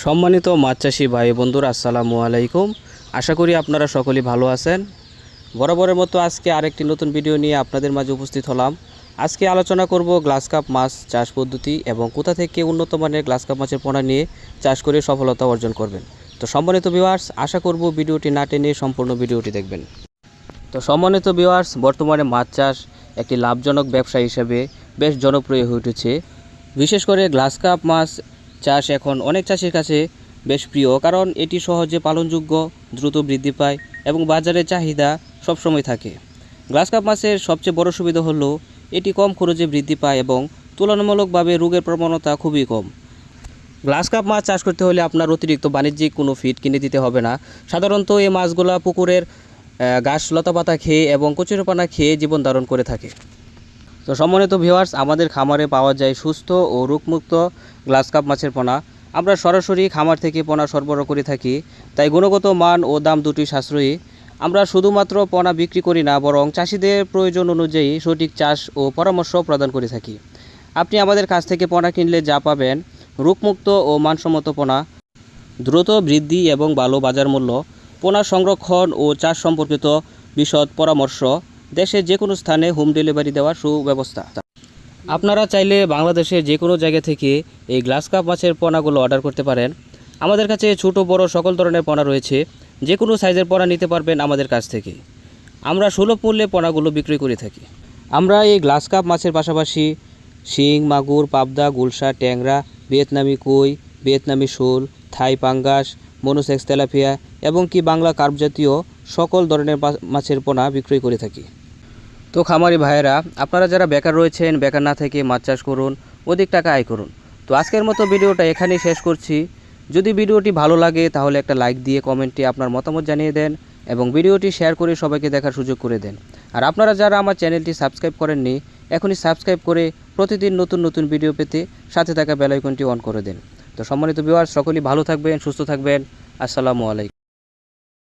সম্মানিত মাছ চাষি ভাই বন্ধুরা, আসসালামু আলাইকুম। আশা করি আপনারা সকলেই ভালো আছেন। বরাবরের মতো আজকে আরেকটি নতুন ভিডিও নিয়ে আপনাদের মাঝে উপস্থিত হলাম। আজকে আলোচনা করব গ্লাস কাপ মাছ চাষ পদ্ধতি এবং কোথা থেকে উন্নত মানের গ্লাস কাপ মাছের পোনা নিয়ে চাষ করে সফলতা অর্জন করবেন। তো সম্মানিত ভিউয়ার্স, আশা করব ভিডিওটি না টেনে সম্পূর্ণ ভিডিওটি দেখবেন। তো সম্মানিত ভিউয়ার্স, বর্তমানে মাছ চাষ একটি লাভজনক ব্যবসা হিসেবে বেশ জনপ্রিয় হয়ে উঠেছে। বিশেষ করে গ্লাস কাপ মাছ চাষ এখন অনেক চাষির কাছে বেশ প্রিয়, কারণ এটি সহজে পালনযোগ্য, দ্রুত বৃদ্ধি পায় এবং বাজারে চাহিদা সবসময় থাকে। গ্লাস কাপ মাছের সবচেয়ে বড় সুবিধা হলো এটি কম খরচে বৃদ্ধি পায় এবং তুলনামূলকভাবে রোগের প্রবণতা খুবই কম। গ্লাস কাপ মাছ চাষ করতে হলে আপনার অতিরিক্ত বাণিজ্যিক কোনো ফিড কিনে দিতে হবে না। সাধারণত এই মাছগুলা পুকুরের ঘাস লতাপাতা খেয়ে এবং কচুরিপানা খেয়ে জীবন ধারণ করে থাকে। তো সম্মানিত ভিউয়ার্স, আমাদের খামারে পাওয়া যায় সুস্থ ও রোগমুক্ত গ্লাস কাপ মাছের পোনা। আমরা সরাসরি খামার থেকে পোনা সরবরাহ করে থাকি, তাই গুণগত মান ও দাম দুটি সাশ্রয়ী। আমরা শুধুমাত্র পোনা বিক্রি করি না, বরং চাষিদের প্রয়োজন অনুযায়ী সঠিক চাষ ও পরামর্শ প্রদান করে থাকি। আপনি আমাদের কাছ থেকে পোনা কিনলে যা পাবেন: রোগমুক্ত ও মানসম্মত পোনা, দ্রুত বৃদ্ধি এবং ভালো বাজার মূল্য, পোনা সংরক্ষণ ও চাষ সম্পর্কিত বিশদ পরামর্শ, দেশের যে কোনো স্থানে হোম ডেলিভারি দেওয়ার সুব্যবস্থা। আপনারা চাইলে বাংলাদেশের যে কোনো জায়গা থেকে এই গ্লাস কাপ মাছের পোনাগুলো অর্ডার করতে পারেন। আমাদের কাছে ছোট বড় সকল ধরনের পোনা রয়েছে। যে কোনো সাইজের পোনা নিতে পারবেন আমাদের কাছ থেকে। আমরা সুলভ মূল্যে পোনাগুলো বিক্রি করে থাকি। আমরা এই গ্লাস কাপ মাছের পাশাপাশি শিং, মাগুর, পাবদা, গুলশা, ট্যাংরা, ভিয়েতনামি কই, ভিয়েতনামি শোল, থাই পাঙ্গাস, মনোসেক্স তেলাপিয়া এবং কি বাংলা কার্প জাতীয় সকল ধরনের মাছের পোনা বিক্রয় করে থাকি। তো খামারি ভাইয়েরা, আপনারা যারা বেকার রয়েছেন, বেকার না থেকে মাছ চাষ করুন, অধিক টাকা আয় করুন। তো আজকের মতো ভিডিওটা এখানেই শেষ করছি। যদি ভিডিওটি ভালো লাগে তাহলে একটা লাইক দিয়ে কমেন্টে আপনার মতামত জানিয়ে দেন এবং ভিডিওটি শেয়ার করে সবাইকে দেখার সুযোগ করে দেন। আর আপনারা যারা আমার চ্যানেলটি সাবস্ক্রাইব করেননি, এখনই সাবস্ক্রাইব করে প্রতিদিন নতুন নতুন ভিডিও পেতে সাথে থাকা বেল আইকনটি অন করে দেন। তো সম্মানিত ভিউয়ার্স, সকলেই ভালো থাকবেন, সুস্থ থাকবেন। আসসালামু আলাইকুম।